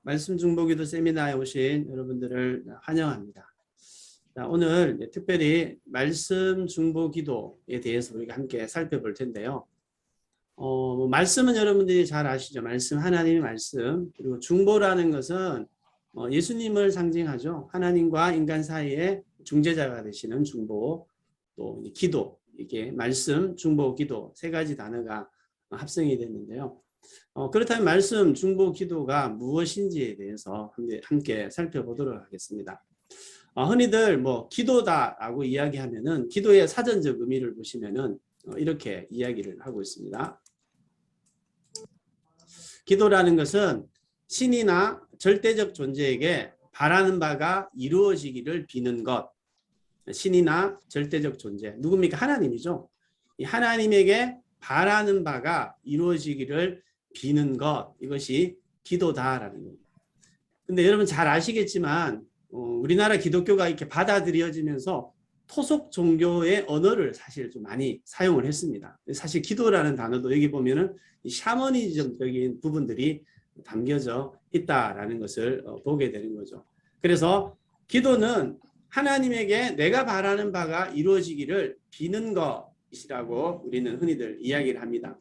말씀 중보기도 세미나에 오신 여러분들을 환영합니다. 자, 오늘 특별히 말씀 중보기도에 대해서 우리가 함께 살펴볼 텐데요. 말씀은 여러분들이 잘 아시죠? 말씀, 하나님의 말씀. 그리고 중보라는 것은 예수님을 상징하죠. 하나님과 인간 사이에 중재자가 되시는 중보, 또 기도, 이게 말씀, 중보, 기도 세 가지 단어가 합성이 됐는데요. 그렇다면 말씀, 중보, 기도가 무엇인지에 대해서 함께 살펴보도록 하겠습니다. 흔히들 기도다라고 이야기하면은 기도의 사전적 의미를 보시면은 이렇게 이야기를 하고 있습니다. 기도라는 것은 신이나 절대적 존재에게 바라는 바가 이루어지기를 비는 것. 신이나 절대적 존재, 누굽니까? 하나님이죠. 이 하나님에게 바라는 바가 이루어지기를 비는 것, 이것이 기도다라는 겁니다. 근데 여러분 잘 아시겠지만 우리나라 기독교가 이렇게 받아들여지면서 토속 종교의 언어를 사실 좀 많이 사용을 했습니다. 사실 기도라는 단어도 여기 보면은 샤머니즘적인 부분들이 담겨져 있다라는 것을 보게 되는 거죠. 그래서 기도는 하나님에게 내가 바라는 바가 이루어지기를 비는 것이라고 우리는 흔히들 이야기를 합니다.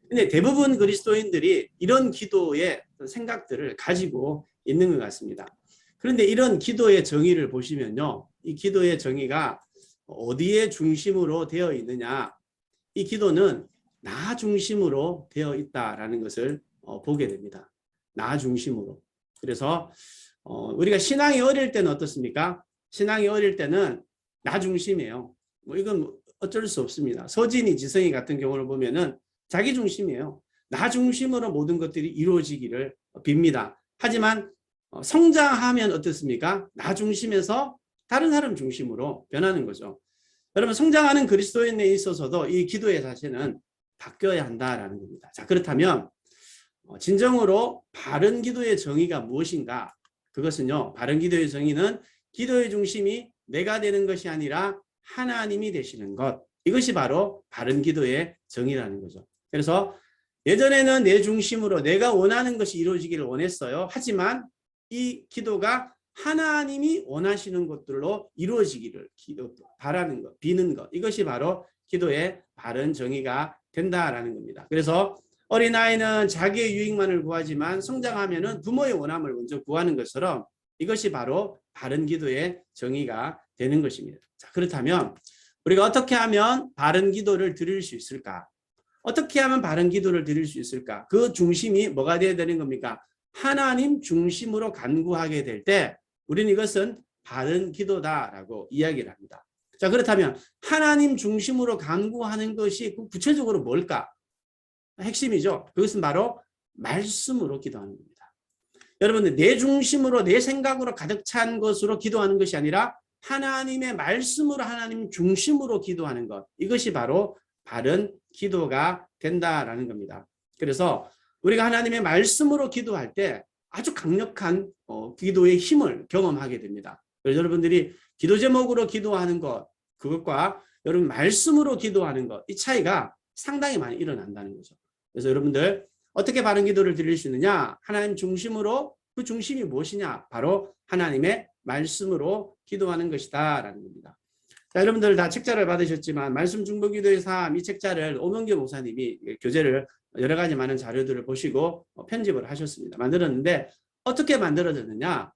근데 대부분 그리스도인들이 이런 기도의 생각들을 가지고 있는 것 같습니다. 그런데 이런 기도의 정의를 보시면요. 이 기도의 정의가 어디에 중심으로 되어 있느냐. 이 기도는 나 중심으로 되어 있다라는 것을 보게 됩니다. 나 중심으로. 그래서 우리가 신앙이 어릴 때는 어떻습니까? 신앙이 어릴 때는 나 중심이에요. 이건 어쩔 수 없습니다. 서진이, 지성이 같은 경우를 보면은 자기 중심이에요. 나 중심으로 모든 것들이 이루어지기를 빕니다. 하지만 성장하면 어떻습니까? 나 중심에서 다른 사람 중심으로 변하는 거죠. 여러분, 성장하는 그리스도인에 있어서도 이 기도의 자세는 바뀌어야 한다라는 겁니다. 자, 그렇다면 진정으로 바른 기도의 정의가 무엇인가? 그것은요, 바른 기도의 정의는 기도의 중심이 내가 되는 것이 아니라 하나님이 되시는 것. 이것이 바로 바른 기도의 정의라는 거죠. 그래서 예전에는 내 중심으로 내가 원하는 것이 이루어지기를 원했어요. 하지만 이 기도가 하나님이 원하시는 것들로 이루어지기를 바라는 것, 비는 것. 이것이 바로 기도의 바른 정의가 된다라는 겁니다. 그래서 어린아이는 자기의 유익만을 구하지만 성장하면은 부모의 원함을 먼저 구하는 것처럼 이것이 바로 바른 기도의 정의가 되는 것입니다. 자, 그렇다면 우리가 어떻게 하면 바른 기도를 드릴 수 있을까? 어떻게 하면 바른 기도를 드릴 수 있을까? 그 중심이 뭐가 되어야 되는 겁니까? 하나님 중심으로 간구하게 될 때 우리는 이것은 바른 기도다라고 이야기를 합니다. 자, 그렇다면 하나님 중심으로 간구하는 것이 구체적으로 뭘까? 핵심이죠. 그것은 바로 말씀으로 기도하는 겁니다. 여러분들, 내 중심으로 내 생각으로 가득 찬 것으로 기도하는 것이 아니라 하나님의 말씀으로 하나님 중심으로 기도하는 것. 이것이 바로 바른 기도가 된다라는 겁니다. 그래서 우리가 하나님의 말씀으로 기도할 때 아주 강력한 기도의 힘을 경험하게 됩니다. 그래서 여러분들이 기도 제목으로 기도하는 것, 그것과 여러분 말씀으로 기도하는 것, 이 차이가 상당히 많이 일어난다는 거죠. 그래서 여러분들 어떻게 바른 기도를 드릴 수 있느냐? 하나님 중심으로, 그 중심이 무엇이냐? 바로 하나님의 말씀으로 기도하는 것이다 라는 겁니다. 자, 여러분들 다 책자를 받으셨지만 말씀 중보 기도의 삶, 이 책자를 오명규 목사님이 교재를 여러 가지 많은 자료들을 보시고 편집을 하셨습니다. 만들었는데 어떻게 만들어졌느냐?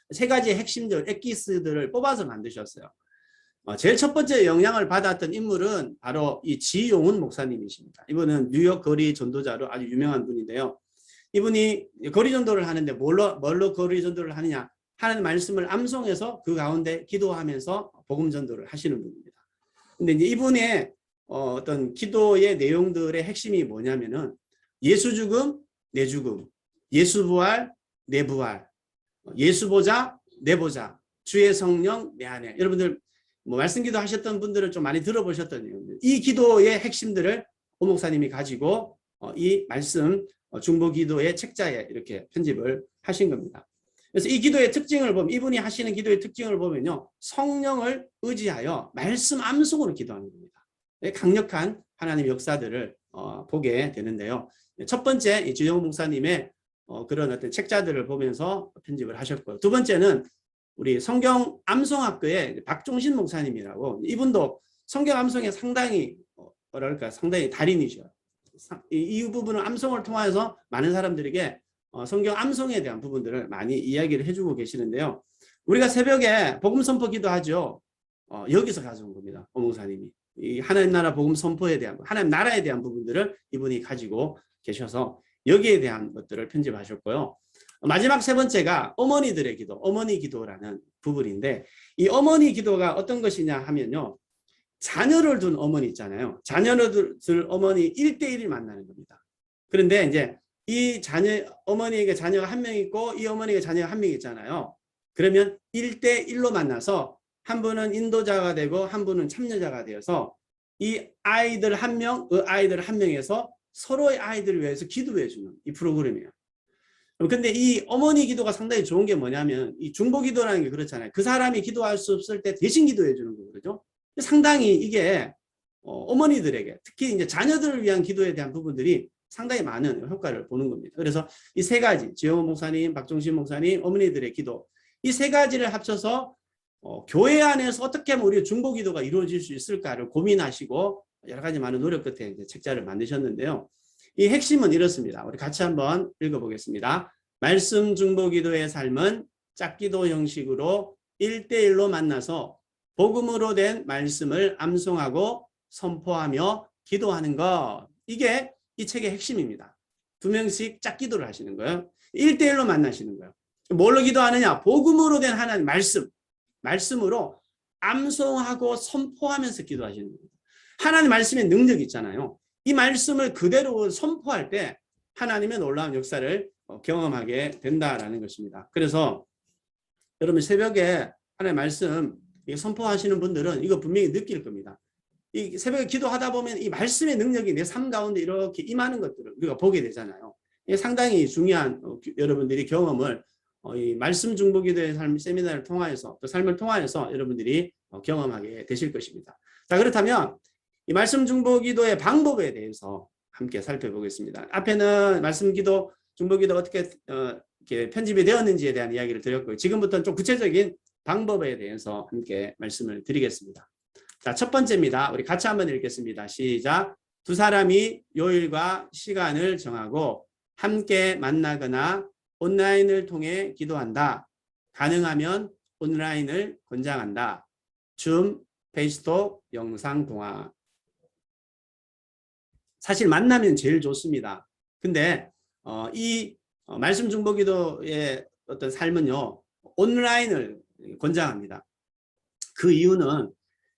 세 가지의 핵심들, 엑기스들을 뽑아서 만드셨어요. 제일 첫 번째 영향을 받았던 인물은 바로 이 지용훈 목사님이십니다. 이분은 뉴욕 거리 전도자로 아주 유명한 분인데요. 이분이 거리 전도를 하는데 뭘로 거리 전도를 하느냐? 하나님 말씀을 암송해서 그 가운데 기도하면서 복음 전도를 하시는 분입니다. 근데 이제 이분의 어떤 기도의 내용들의 핵심이 뭐냐면은 예수 죽음, 내 죽음, 예수 부활, 내 부활, 예수 보자, 내 보자, 주의 성령 내 안에. 여러분들 말씀 기도 하셨던 분들은 좀 많이 들어보셨던 내용들. 이 기도의 핵심들을 오 목사님이 가지고 이 말씀 중보 기도의 책자에 이렇게 편집을 하신 겁니다. 그래서 이 기도의 특징을 보면, 이분이 하시는 기도의 특징을 보면요, 성령을 의지하여 말씀 암송으로 기도하는 겁니다. 강력한 하나님의 역사들을 보게 되는데요. 첫 번째, 지용 목사님의 그런 어떤 책자들을 보면서 편집을 하셨고요. 두 번째는 우리 성경 암송학교의 박종신 목사님이라고, 이분도 성경 암송에 상당히 뭐랄까 상당히 달인이죠. 이 부분은 암송을 통해서 많은 사람들에게 성경 암송에 대한 부분들을 많이 이야기를 해주고 계시는데요. 우리가 새벽에 복음 선포 기도하죠. 여기서 가져온 겁니다. 오 목사님이. 이 하나님 나라 복음 선포에 대한, 하나님 나라에 대한 부분들을 이분이 가지고 계셔서 여기에 대한 것들을 편집하셨고요. 마지막 세 번째가 어머니들의 기도, 어머니 기도라는 부분인데, 이 어머니 기도가 어떤 것이냐 하면요. 자녀를 둔 어머니 있잖아요. 자녀를 둔 어머니 1대1을 만나는 겁니다. 그런데 이제 이 어머니에게 자녀가 한 명 있고 이 어머니에게 자녀가 한 명 있잖아요. 그러면 1대1로 만나서 한 분은 인도자가 되고 한 분은 참여자가 되어서 이 아이들 한 명, 그 아이들 한 명에서 서로의 아이들을 위해서 기도해 주는 이 프로그램이에요. 근데 이 어머니 기도가 상당히 좋은 게 뭐냐면, 이 중보 기도라는 게 그렇잖아요. 그 사람이 기도할 수 없을 때 대신 기도해 주는 거거든요. 상당히 이게 어머니들에게, 특히 이제 자녀들을 위한 기도에 대한 부분들이 상당히 많은 효과를 보는 겁니다. 그래서 이 세 가지, 지영호 목사님, 박종신 목사님, 어머니들의 기도, 이 세 가지를 합쳐서 교회 안에서 어떻게 하면 우리 중보 기도가 이루어질 수 있을까를 고민하시고 여러 가지 많은 노력 끝에 이제 책자를 만드셨는데요. 이 핵심은 이렇습니다. 우리 같이 한번 읽어보겠습니다. 말씀 중보 기도의 삶은 짝기도 형식으로 1대1로 만나서 복음으로 된 말씀을 암송하고 선포하며 기도하는 것. 이게 이 책의 핵심입니다. 2명씩 짝기도를 하시는 거예요. 1대1로 만나시는 거예요. 뭘로 기도하느냐? 복음으로 된 하나님 말씀으로 암송하고 선포하면서 기도하시는 겁니다. 하나님 말씀의 능력이 있잖아요. 이 말씀을 그대로 선포할 때 하나님의 놀라운 역사를 경험하게 된다라는 것입니다. 그래서 여러분 새벽에 하나님의 말씀 선포하시는 분들은 이거 분명히 느낄 겁니다. 이 새벽에 기도하다 보면 이 말씀의 능력이 내 삶 가운데 이렇게 임하는 것들을 우리가 보게 되잖아요. 이게 상당히 중요한 여러분들이 경험을 이 말씀 중보 기도의 삶 세미나를 통하여서, 또 삶을 통하여서 여러분들이 경험하게 되실 것입니다. 자, 그렇다면 이 말씀 중보 기도의 방법에 대해서 함께 살펴보겠습니다. 앞에는 말씀 기도, 중보 기도 어떻게 이렇게 편집이 되었는지에 대한 이야기를 드렸고요. 지금부터는 좀 구체적인 방법에 대해서 함께 말씀을 드리겠습니다. 자, 첫 번째입니다. 우리 같이 한번 읽겠습니다. 시작. 두 사람이 요일과 시간을 정하고 함께 만나거나 온라인을 통해 기도한다. 가능하면 온라인을 권장한다. 줌, 페이스톡, 영상통화. 사실 만나면 제일 좋습니다. 근데 이 말씀 중보 기도의 어떤 삶은요, 온라인을 권장합니다. 그 이유는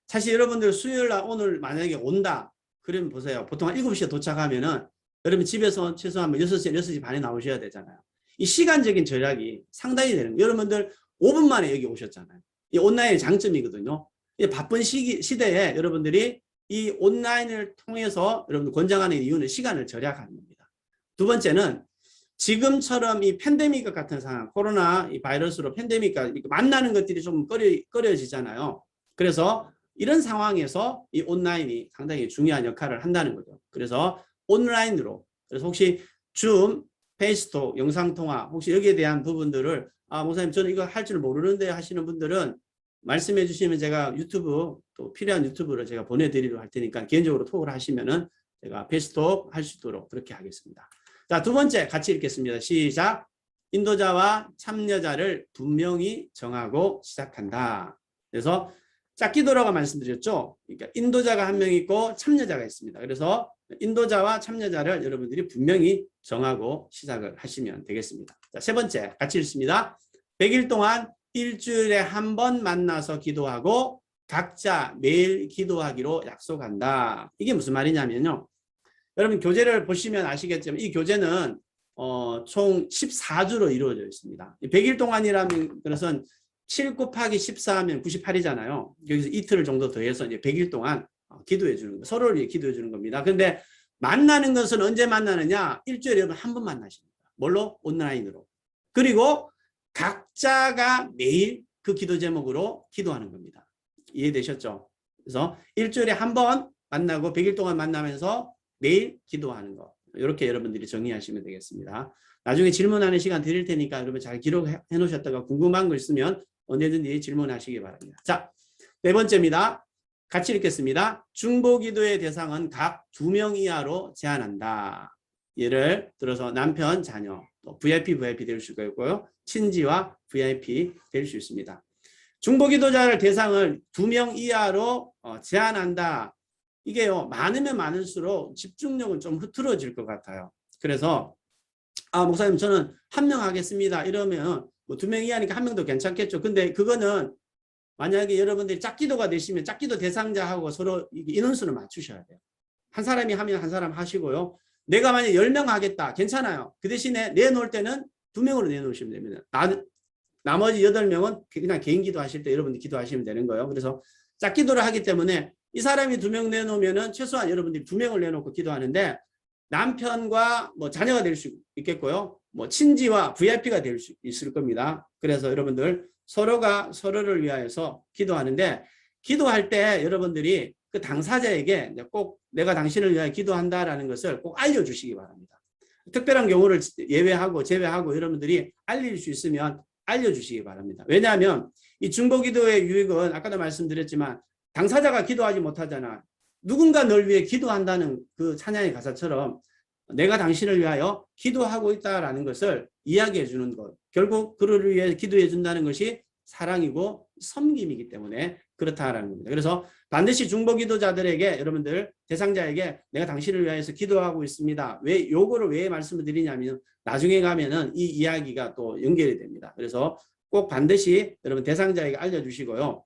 사실 여러분들 수요일 날 오늘 만약에 온다. 그러면 보세요. 보통 한 7시에 도착하면은 여러분 집에서 최소한 6시, 6시 반에 나오셔야 되잖아요. 이 시간적인 절약이 상당히 되는 거예요. 여러분들 5분 만에 여기 오셨잖아요. 이 온라인의 장점이거든요. 이 바쁜 시대에 여러분들이 이 온라인을 통해서 여러분들 권장하는 이유는 시간을 절약하는 겁니다. 두 번째는 지금처럼 이 팬데믹 같은 상황, 코로나 이 바이러스로 팬데믹과 만나는 것들이 좀 꺼려지잖아요. 그래서 이런 상황에서 이 온라인이 상당히 중요한 역할을 한다는 거죠. 그래서 온라인으로, 그래서 혹시 줌, 페이스톡, 영상통화, 혹시 여기에 대한 부분들을 목사님 저는 이거 할 줄 모르는데 하시는 분들은 말씀해 주시면 제가 유튜브, 또 필요한 유튜브를 제가 보내드리도록 할 테니까 개인적으로 톡을 하시면은 제가 페이스톡 할 수 있도록 그렇게 하겠습니다. 자, 두 번째 같이 읽겠습니다. 시작. 인도자와 참여자를 분명히 정하고 시작한다. 그래서 짝기도라고 말씀드렸죠. 그러니까 인도자가 한 명 있고 참여자가 있습니다. 그래서 인도자와 참여자를 여러분들이 분명히 정하고 시작을 하시면 되겠습니다. 자, 세 번째 같이 읽습니다. 100일 동안 일주일에 한 번 만나서 기도하고 각자 매일 기도하기로 약속한다. 이게 무슨 말이냐면요. 여러분 교재를 보시면 아시겠지만 이 교재는 총 14주로 이루어져 있습니다. 100일 동안이라는 것은 7 곱하기 14하면 98이잖아요. 여기서 이틀 정도 더해서 이제 100일 동안 기도해 주는 거예요. 서로를 기도해 주는 겁니다. 그런데 만나는 것은 언제 만나느냐? 일주일에 한 번 만나십니다. 뭘로? 온라인으로. 그리고 각자가 매일 그 기도 제목으로 기도하는 겁니다. 이해되셨죠? 그래서 일주일에 한 번 만나고 100일 동안 만나면서 매일 기도하는 거. 이렇게 여러분들이 정리하시면 되겠습니다. 나중에 질문하는 시간 드릴 테니까 여러분 잘 기록해 놓으셨다가 궁금한 거 있으면 언제든지 질문하시기 바랍니다. 자, 네 번째입니다. 같이 읽겠습니다. 중보기도의 대상은 각 2명 이하로 제한한다. 예를 들어서 남편, 자녀, 또 VIP 될 수 있고요. 친지와 VIP 될 수 있습니다. 중보기도자를 대상을 2명 이하로 제한한다. 이게요, 많으면 많을수록 집중력은 좀 흐트러질 것 같아요. 그래서 목사님 저는 1명 하겠습니다. 이러면 뭐 2명 이하니까 1명도 괜찮겠죠. 근데 그거는 만약에 여러분들이 짝기도가 되시면 짝기도 대상자하고 서로 인원수를 맞추셔야 돼요. 한 사람이 하면 한 사람 하시고요. 내가 만약에 10명 하겠다. 괜찮아요. 그 대신에 내놓을 때는 2명으로 내놓으시면 됩니다. 나머지 8명은 그냥 개인 기도하실 때 여러분들 기도하시면 되는 거예요. 그래서 짝기도를 하기 때문에 이 사람이 2명 내놓으면은 최소한 여러분들이 2명을 내놓고 기도하는데 남편과 뭐 자녀가 될 수 있겠고요. 뭐 친지와 VIP가 될 수 있을 겁니다. 그래서 여러분들 서로가 서로를 위하여서 기도하는데 기도할 때 여러분들이 그 당사자에게 꼭 내가 당신을 위하여 기도한다라는 것을 꼭 알려주시기 바랍니다. 특별한 경우를 예외하고 제외하고 여러분들이 알릴 수 있으면 알려주시기 바랍니다. 왜냐하면 이 중보기도의 유익은 아까도 말씀드렸지만 당사자가 기도하지 못하잖아. 누군가 널 위해 기도한다는 그 찬양의 가사처럼 내가 당신을 위하여 기도하고 있다라는 것을 이야기해 주는 것. 결국 그를 위해 기도해 준다는 것이 사랑이고 섬김이기 때문에 그렇다라는 겁니다. 그래서 반드시 중보기도자들에게 여러분들 대상자에게 내가 당신을 위하여서 기도하고 있습니다. 왜 요거를 왜 말씀을 드리냐면 나중에 가면은 이 이야기가 또 연결이 됩니다. 그래서 꼭 반드시 여러분 대상자에게 알려주시고요.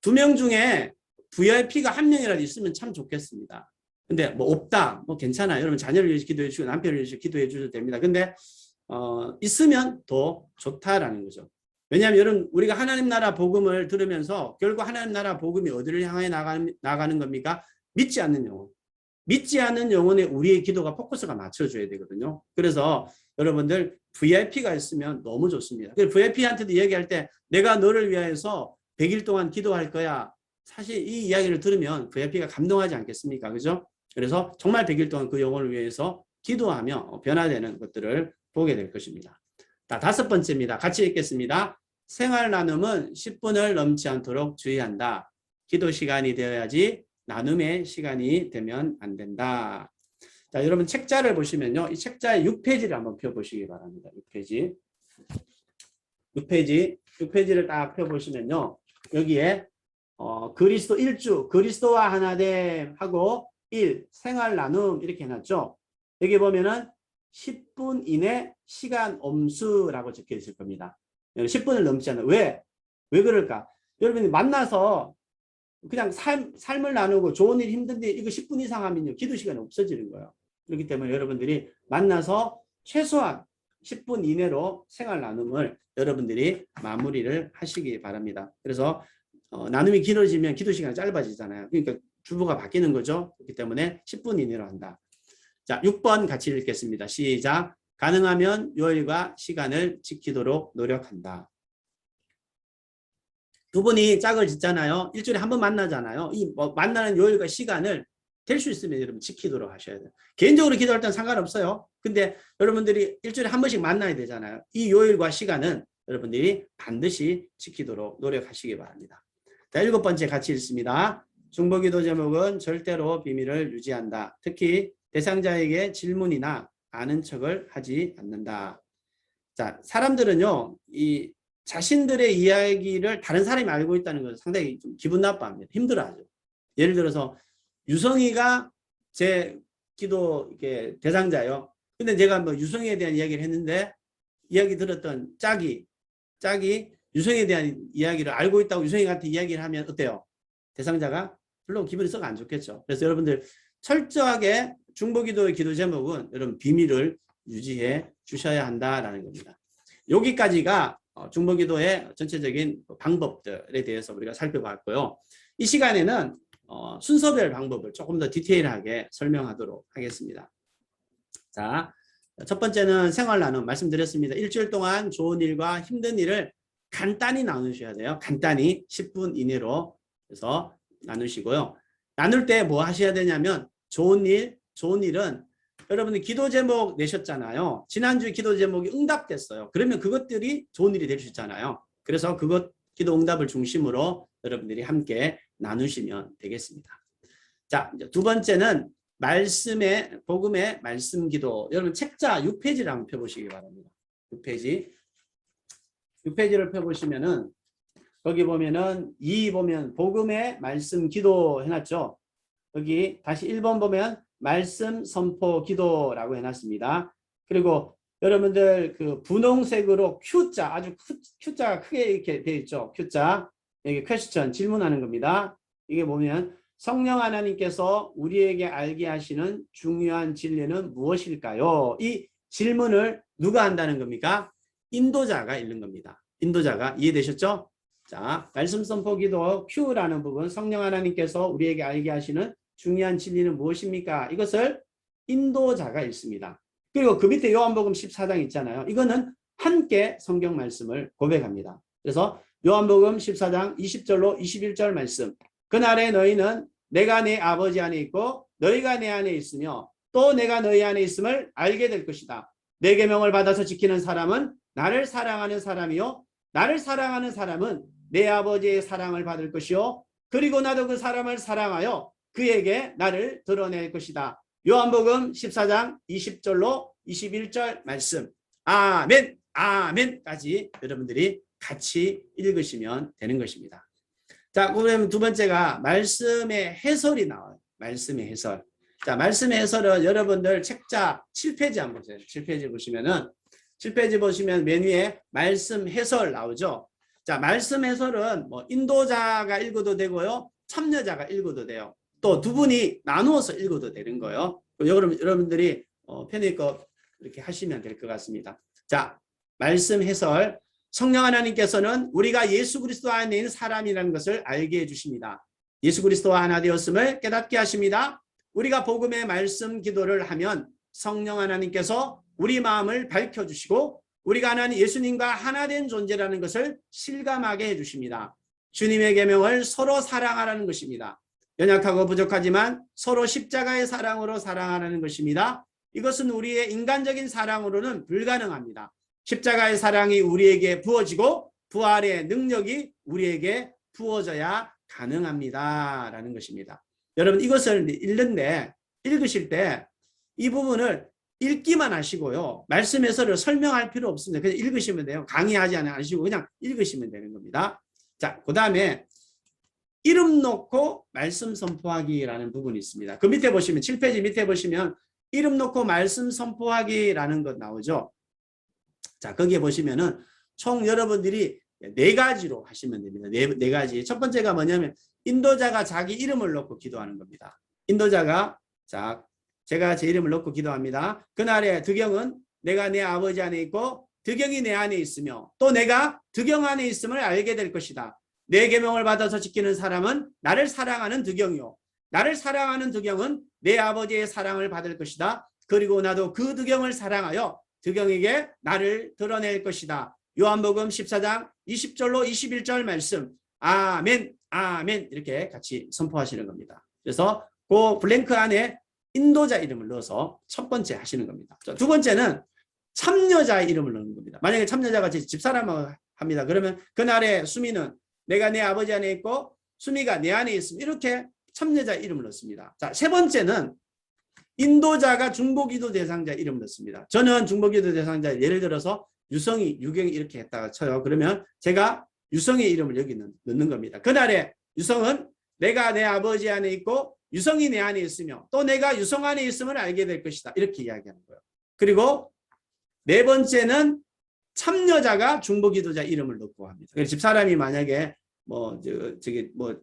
2명 중에 VIP가 1명이라도 있으면 참 좋겠습니다. 근데 뭐 없다, 뭐 괜찮아요. 여러분 자녀를 위해서 기도해 주시고 남편을 위해서 기도해 주셔도 됩니다. 근데 있으면 더 좋다라는 거죠. 왜냐하면 여러분 우리가 하나님 나라 복음을 들으면서 결국 하나님 나라 복음이 어디를 향해 나가는 겁니까? 믿지 않는 영혼. 믿지 않는 영혼에 우리의 기도가 포커스가 맞춰줘야 되거든요. 그래서 여러분들 VIP가 있으면 너무 좋습니다. VIP한테도 얘기할 때 내가 너를 위하여서 100일 동안 기도할 거야. 사실 이 이야기를 들으면 VIP가 감동하지 않겠습니까? 그죠? 그래서 정말 100일 동안 그 영혼을 위해서 기도하며 변화되는 것들을 보게 될 것입니다. 자, 5번째입니다. 같이 읽겠습니다. 생활 나눔은 10분을 넘지 않도록 주의한다. 기도 시간이 되어야지 나눔의 시간이 되면 안 된다. 자, 여러분 책자를 보시면요. 이 책자의 6페이지를 한번 펴보시기 바랍니다. 6페이지를 딱 펴보시면요. 여기에 그리스도 일주, 그리스도와 하나됨 하고 1, 생활 나눔 이렇게 해놨죠. 여기 보면은 10분 이내 시간 엄수라고 적혀 있을 겁니다. 10분을 넘지 않아. 왜 그럴까? 여러분이 만나서 그냥 삶을 나누고 좋은 일 힘든데 이거 10분 이상 하면요. 기도 시간이 없어지는 거예요. 그렇기 때문에 여러분들이 만나서 최소한 10분 이내로 생활 나눔을 여러분들이 마무리를 하시기 바랍니다. 그래서 나눔이 길어지면 기도 시간이 짧아지잖아요. 그러니까 주보가 바뀌는 거죠. 그렇기 때문에 10분 이내로 한다. 자, 6번 같이 읽겠습니다. 시작. 가능하면 요일과 시간을 지키도록 노력한다. 두 분이 짝을 짓잖아요. 일주일에 한 번 만나잖아요. 이 만나는 요일과 시간을 될 수 있으면 여러분 지키도록 하셔야 돼요. 개인적으로 기도할 때는 상관없어요. 근데 여러분들이 일주일에 한 번씩 만나야 되잖아요. 이 요일과 시간은 여러분들이 반드시 지키도록 노력하시기 바랍니다. 자, 7번째 같이 읽습니다. 중보기도 제목은 절대로 비밀을 유지한다. 특히 대상자에게 질문이나 아는 척을 하지 않는다. 자, 사람들은요, 이 자신들의 이야기를 다른 사람이 알고 있다는 것을 상당히 좀 기분 나빠합니다. 힘들어하죠. 예를 들어서 유성이가 제 기도 이렇게 대상자예요. 근데 제가 뭐 유성이에 대한 이야기를 했는데 이야기 들었던 짝이 유성이에 대한 이야기를 알고 있다고 유성이한테 이야기를 하면 어때요? 대상자가 별로 기분이 썩 안 좋겠죠. 그래서 여러분들 철저하게 중보기도의 기도 제목은 여러분 비밀을 유지해 주셔야 한다라는 겁니다. 여기까지가 중보기도의 전체적인 방법들에 대해서 우리가 살펴봤고요. 이 시간에는 순서별 방법을 조금 더 디테일하게 설명하도록 하겠습니다. 자, 첫 번째는 생활 나눔 말씀드렸습니다. 일주일 동안 좋은 일과 힘든 일을 간단히 나누셔야 돼요. 간단히 10분 이내로 해서 나누시고요. 나눌 때 뭐 하셔야 되냐면 좋은 일은 여러분들 기도 제목 내셨잖아요. 지난주 기도 제목이 응답됐어요. 그러면 그것들이 좋은 일이 될 수 있잖아요. 그래서 그것 기도 응답을 중심으로 여러분들이 함께 나누시면 되겠습니다. 자, 이제 두 번째는 말씀의 복음의 말씀 기도. 여러분 책자 6페이지를 한번 펴보시기 바랍니다. 6페이지를 펴보시면은 거기 보면은 보면 복음의 말씀 기도 해놨죠. 여기 다시 1번 보면 말씀 선포 기도라고 해놨습니다. 그리고 여러분들 그 분홍색으로 Q자, 아주 Q자가 크게 이렇게 되어 있죠. Q자. 여기 퀘스천, 질문하는 겁니다. 이게 보면 성령 하나님께서 우리에게 알게 하시는 중요한 진리는 무엇일까요? 이 질문을 누가 한다는 겁니까? 인도자가 읽는 겁니다. 인도자가. 이해되셨죠? 자, 말씀 선포 기도 Q라는 부분, 성령 하나님께서 우리에게 알게 하시는 중요한 진리는 무엇입니까? 이것을 인도자가 읽습니다. 그리고 그 밑에 요한복음 14장 있잖아요. 이거는 함께 성경 말씀을 고백합니다. 그래서 요한복음 14장 20절로 21절 말씀. 그날에 너희는 내가 내 아버지 안에 있고 너희가 내 안에 있으며 또 내가 너희 안에 있음을 알게 될 것이다. 내 계명을 받아서 지키는 사람은 나를 사랑하는 사람이요 나를 사랑하는 사람은 내 아버지의 사랑을 받을 것이요 그리고 나도 그 사람을 사랑하여 그에게 나를 드러낼 것이다. 요한복음 14장 20절로 21절 말씀. 아멘, 아멘까지 여러분들이 같이 읽으시면 되는 것입니다. 자, 그러면 두 번째가 말씀의 해설이 나와요. 말씀의 해설. 자, 말씀의 해설은 여러분들 책자 7페이지 한번 보세요. 7페이지 보시면은 7페이지 보시면 맨 위에 말씀 해설 나오죠. 자, 말씀 해설은 뭐 인도자가 읽어도 되고요. 참여자가 읽어도 돼요. 또 두 분이 나누어서 읽어도 되는 거예요. 여러분들이 편의껏 이렇게 하시면 될 것 같습니다. 자, 말씀 해설. 성령 하나님께서는 우리가 예수 그리스도 안에 있는 사람이라는 것을 알게 해주십니다. 예수 그리스도와 하나 되었음을 깨닫게 하십니다. 우리가 복음의 말씀 기도를 하면 성령 하나님께서 우리 마음을 밝혀주시고 우리가 하나님 예수님과 하나 된 존재라는 것을 실감하게 해주십니다. 주님의 계명을 서로 사랑하라는 것입니다. 연약하고 부족하지만 서로 십자가의 사랑으로 사랑하라는 것입니다. 이것은 우리의 인간적인 사랑으로는 불가능합니다. 십자가의 사랑이 우리에게 부어지고 부활의 능력이 우리에게 부어져야 가능합니다. 라는 것입니다. 여러분 이것을 읽는데 읽으실 때 이 부분을 읽기만 하시고요. 말씀 해설을 설명할 필요 없습니다. 그냥 읽으시면 돼요. 강의하지 않으시고 그냥 읽으시면 되는 겁니다. 자, 그 다음에 이름 놓고 말씀 선포하기라는 부분이 있습니다. 그 밑에 보시면 7페이지 밑에 보시면 이름 놓고 말씀 선포하기라는 것 나오죠. 자, 거기에 보시면은 총 여러분들이 네 가지로 하시면 됩니다. 네 가지. 첫 번째가 뭐냐면 인도자가 자기 이름을 놓고 기도하는 겁니다. 인도자가 자, 제가 제 이름을 놓고 기도합니다. 그날의 득영은 내가 내 아버지 안에 있고 득영이 내 안에 있으며 또 내가 득영 안에 있음을 알게 될 것이다. 내 계명을 받아서 지키는 사람은 나를 사랑하는 득영이요. 나를 사랑하는 득영은 내 아버지의 사랑을 받을 것이다. 그리고 나도 그 득영을 사랑하여 득영에게 나를 드러낼 것이다. 요한복음 14장 20절로 21절 말씀. 아멘, 아멘 이렇게 같이 선포하시는 겁니다. 그래서 그 블랭크 안에 인도자 이름을 넣어서 첫 번째 하시는 겁니다. 두 번째는 참여자의 이름을 넣는 겁니다. 만약에 참여자가 제 집사람을 합니다. 그러면 그날의 수미는 내가 내 아버지 안에 있고 수미가 내 안에 있음 이렇게 참여자 이름을 넣습니다. 자, 세 번째는 인도자가 중보기도 대상자 이름을 넣습니다. 저는 중보기도 대상자 예를 들어서 유성이, 유경이 이렇게 했다가 쳐요. 그러면 제가 유성의 이름을 여기 넣는 겁니다. 그날에 유성은 내가 내 아버지 안에 있고 유성이 내 안에 있으며 또 내가 유성 안에 있음을 알게 될 것이다. 이렇게 이야기하는 거예요. 그리고 네 번째는 참여자가 중보기도자 이름을 넣고 합니다. 집사람이 만약에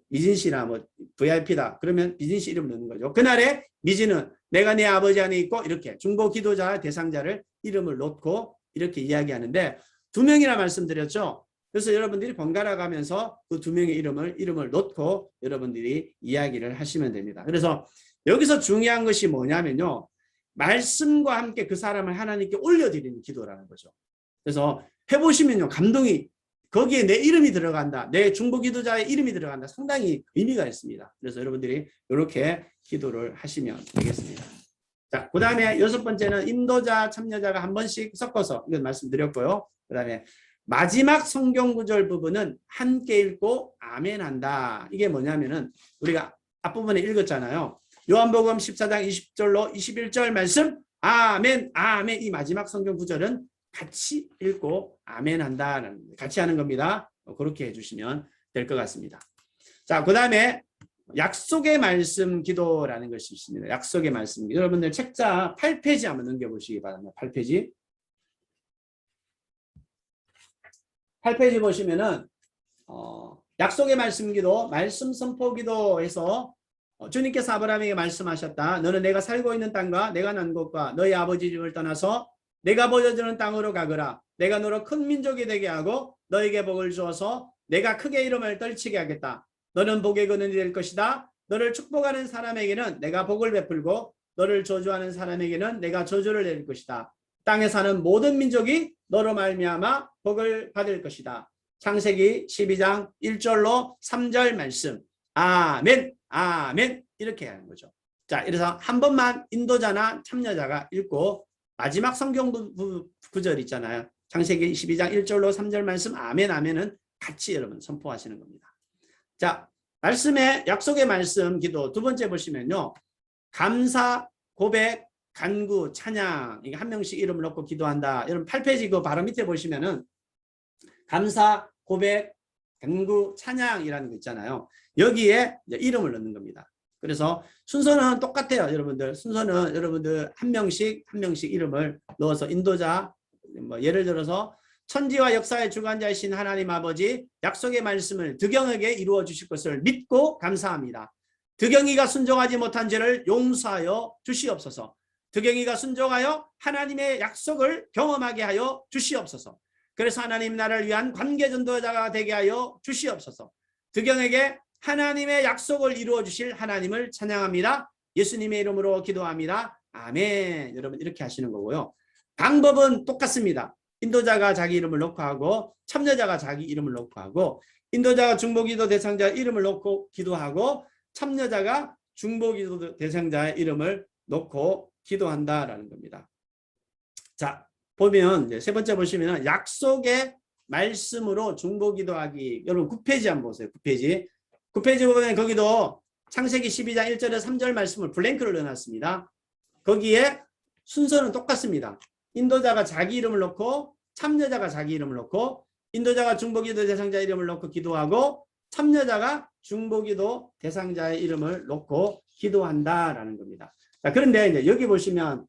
미진 씨나 VIP다. 그러면 미진 씨 이름을 넣는 거죠. 그날에 미진은 내가 내 아버지 안에 있고 이렇게 중보기도자 대상자를 이름을 넣고 이렇게 이야기하는데 두 명이라 말씀드렸죠. 그래서 여러분들이 번갈아 가면서 그 두 명의 이름을 넣고 여러분들이 이야기를 하시면 됩니다. 그래서 여기서 중요한 것이 뭐냐면요. 말씀과 함께 그 사람을 하나님께 올려드리는 기도라는 거죠. 그래서 해보시면요. 감동이 거기에 내 이름이 들어간다. 내 중보기도자의 이름이 들어간다. 상당히 의미가 있습니다. 그래서 여러분들이 이렇게 기도를 하시면 되겠습니다. 자, 그 다음에 여섯 번째는 인도자, 참여자가 한 번씩 섞어서 이건 말씀드렸고요. 그 다음에 마지막 성경 구절 부분은 함께 읽고 아멘 한다. 이게 뭐냐면은 우리가 앞부분에 읽었잖아요. 요한복음 14장 20절로 21절 말씀 아멘 아멘. 이 마지막 성경 구절은 같이 읽고 아멘 한다는 같이 하는 겁니다. 그렇게 해주시면 될 것 같습니다. 자, 그 다음에 약속의 말씀 기도라는 것이 있습니다. 약속의 말씀. 여러분들 책자 8페이지 한번 넘겨보시기 바랍니다. 8페이지. 8페이지 보시면은 약속의 말씀 기도, 말씀 선포 기도에서 주님께서 아브라함에게 말씀하셨다. 너는 내가 살고 있는 땅과 내가 난 곳과 너희 아버지 집을 떠나서 내가 보여주는 땅으로 가거라. 내가 너로 큰 민족이 되게 하고 너에게 복을 주어서 내가 크게 이름을 떨치게 하겠다. 너는 복의 근원이 될 것이다. 너를 축복하는 사람에게는 내가 복을 베풀고 너를 저주하는 사람에게는 내가 저주를 내릴 것이다. 땅에 사는 모든 민족이 너로 말미암아 복을 받을 것이다. 창세기 12장 1절로 3절 말씀. 아멘, 아멘. 이렇게 하는 거죠. 자, 이래서 한 번만 인도자나 참여자가 읽고 마지막 성경 구절 있잖아요. 창세기 12장 1절로 3절 말씀 아멘, 아멘은 같이 여러분 선포하시는 겁니다. 자, 말씀의 약속의 말씀 기도 두 번째 보시면요. 감사, 고백, 간구, 찬양. 이게 한 명씩 이름을 넣고 기도한다. 여러분 8페이지 그 바로 밑에 보시면은 감사, 고백, 간구, 찬양이라는 거 있잖아요. 여기에 이름을 넣는 겁니다. 그래서 순서는 똑같아요. 여러분들 순서는 여러분들 한 명씩 이름을 넣어서 인도자 뭐 예를 들어서 천지와 역사의 주관자이신 하나님 아버지 약속의 말씀을 득영에게 이루어 주실 것을 믿고 감사합니다. 득영이가 순종하지 못한 죄를 용서하여 주시옵소서. 득영이가 순종하여 하나님의 약속을 경험하게 하여 주시옵소서. 그래서 하나님 나라를 위한 관계 전도자가 되게 하여 주시옵소서. 득영에게 하나님의 약속을 이루어 주실 하나님을 찬양합니다. 예수님의 이름으로 기도합니다. 아멘. 여러분 이렇게 하시는 거고요. 방법은 똑같습니다. 인도자가 자기 이름을 넣고 하고 참여자가 자기 이름을 넣고 하고 인도자가 중보기도 대상자 이름을 넣고 기도하고 참여자가 중보기도 대상자의 이름을 넣고 기도한다라는 겁니다. 자, 보면 이제 세 번째 보시면 약속의 말씀으로 중보기도하기. 여러분 9페이지 한번 보세요. 9페이지. 9페이지 보면 거기도 창세기 12장 1절에 3절 말씀을 블랭크를 넣어놨습니다. 거기에 순서는 똑같습니다. 인도자가 자기 이름을 넣고 참여자가 자기 이름을 넣고 인도자가 중보기도 대상자 이름을 넣고 기도하고 참여자가 중보기도 대상자의 이름을 넣고 기도한다라는 겁니다. 자, 그런데 이제 여기 보시면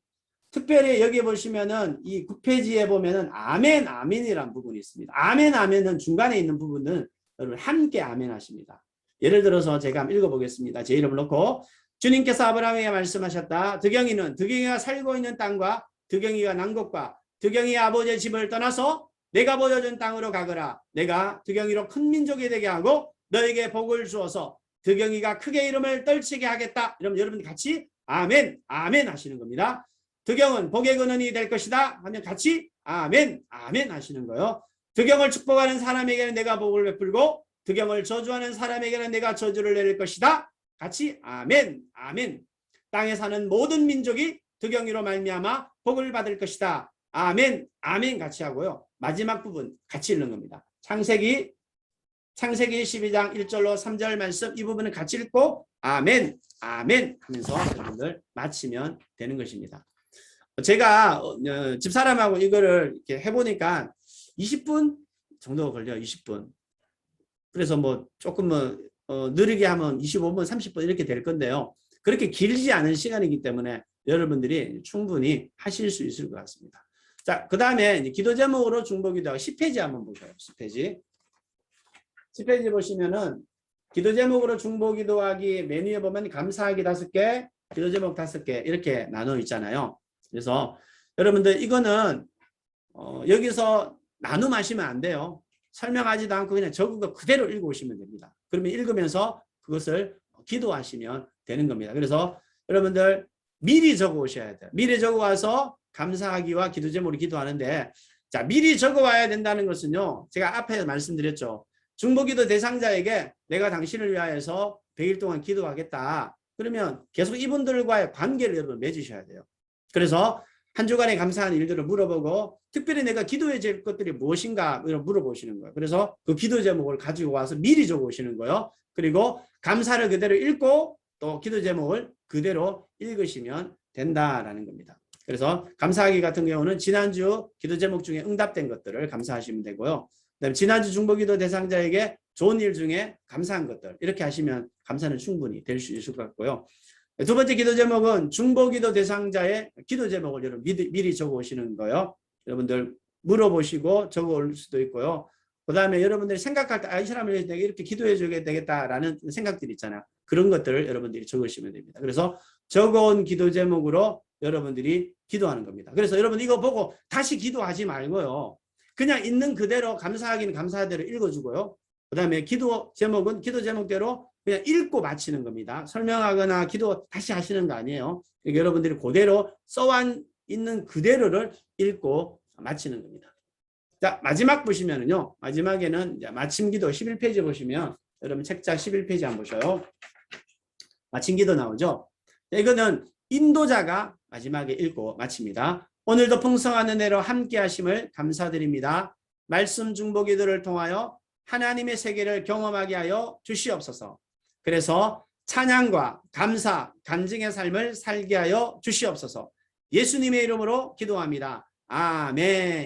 특별히 여기 보시면은 이 9페이지에 보면은 아멘 아멘이라는 부분이 있습니다. 아멘 아멘은 중간에 있는 부분은 여러분 함께 아멘 하십니다. 예를 들어서 제가 한번 읽어보겠습니다. 제 이름을 넣고 주님께서 아브라함에게 말씀하셨다. 득영이가 살고 있는 땅과 득영이가 난 곳과 득영이 아버지의 집을 떠나서 내가 보여준 땅으로 가거라. 내가 득영이로 큰 민족이 되게 하고 너에게 복을 주어서 득영이가 크게 이름을 떨치게 하겠다. 이러면 여러분이 같이 아멘 아멘 하시는 겁니다. 득영은 복의 근원이 될 것이다 하면 같이 아멘 아멘 하시는 거예요. 득영을 축복하는 사람에게는 내가 복을 베풀고 득영을 저주하는 사람에게는 내가 저주를 내릴 것이다. 같이 아멘 아멘. 땅에 사는 모든 민족이 득영이로 말미암아 복을 받을 것이다. 아멘 아멘 같이 하고요. 마지막 부분 같이 읽는 겁니다. 창세기 12장 1절로 3절 말씀 이 부분은 같이 읽고 아멘 아멘 하면서 여러분들 마치면 되는 것입니다. 제가 집사람하고 이거를 이렇게 해보니까 20분 정도 걸려요. 20분. 그래서 뭐 조금 느리게 하면 25분 30분 이렇게 될 건데요. 그렇게 길지 않은 시간이기 때문에 여러분들이 충분히 하실 수 있을 것 같습니다. 자, 그 다음에 기도 제목으로 중보기도하고 10페이지 한번 보세요. 10페이지 보시면은 기도 제목으로 중보기도하기 메뉴에 보면 감사하기 5개, 기도 제목 5개 이렇게 나눠 있잖아요. 그래서 여러분들 이거는 여기서 나눔하시면 안 돼요. 설명하지도 않고 그냥 적은 거 그대로 읽어오시면 됩니다. 그러면 읽으면서 그것을 기도하시면 되는 겁니다. 그래서 여러분들 미리 적어 오셔야 돼요. 미리 적어 와서 감사하기와 기도 제목으로 기도하는데, 자, 미리 적어 와야 된다는 것은요, 제가 앞에 말씀드렸죠. 중보기도 대상자에게 내가 당신을 위하여서 100일 동안 기도하겠다. 그러면 계속 이분들과의 관계를 여러분 맺으셔야 돼요. 그래서 한 주간에 감사한 일들을 물어보고 특별히 내가 기도해야 될 것들이 무엇인가 물어보시는 거예요. 그래서 그 기도 제목을 가지고 와서 미리 적어오시는 거예요. 그리고 감사를 그대로 읽고 또 기도 제목을 그대로 읽으시면 된다라는 겁니다. 그래서 감사하기 같은 경우는 지난주 기도 제목 중에 응답된 것들을 감사하시면 되고요. 그다음에 지난주 중보기도 대상자에게 좋은 일 중에 감사한 것들 이렇게 하시면 감사는 충분히 될 수 있을 것 같고요. 두 번째 기도 제목은 중보기도 대상자의 기도 제목을 여러분 미리 적어 오시는 거예요. 여러분들 물어보시고 적어 올 수도 있고요. 그 다음에 여러분들이 생각할 때 이 사람을 위해서 내가 이렇게 기도해 줘야 되겠다라는 생각들이 있잖아요. 그런 것들을 여러분들이 적으시면 됩니다. 그래서 적어온 기도 제목으로 여러분들이 기도하는 겁니다. 그래서 여러분 이거 보고 다시 기도하지 말고요. 그냥 있는 그대로 감사하기는 감사대로 읽어주고요. 그 다음에 기도 제목은 기도 제목대로 그냥 읽고 마치는 겁니다. 설명하거나 기도 다시 하시는 거 아니에요. 그러니까 여러분들이 그대로 써완 있는 그대로를 읽고 마치는 겁니다. 자, 마지막 보시면은요. 마지막에는 이제 마침 기도 11페이지 보시면 여러분 책장 11페이지 한번 보셔요. 마침 기도 나오죠. 이거는 인도자가 마지막에 읽고 마칩니다. 오늘도 풍성한 은혜로 함께 하심을 감사드립니다. 말씀 중보 기도를 통하여 하나님의 세계를 경험하게 하여 주시옵소서. 그래서 찬양과 감사, 간증의 삶을 살게 하여 주시옵소서. 예수님의 이름으로 기도합니다. 아멘.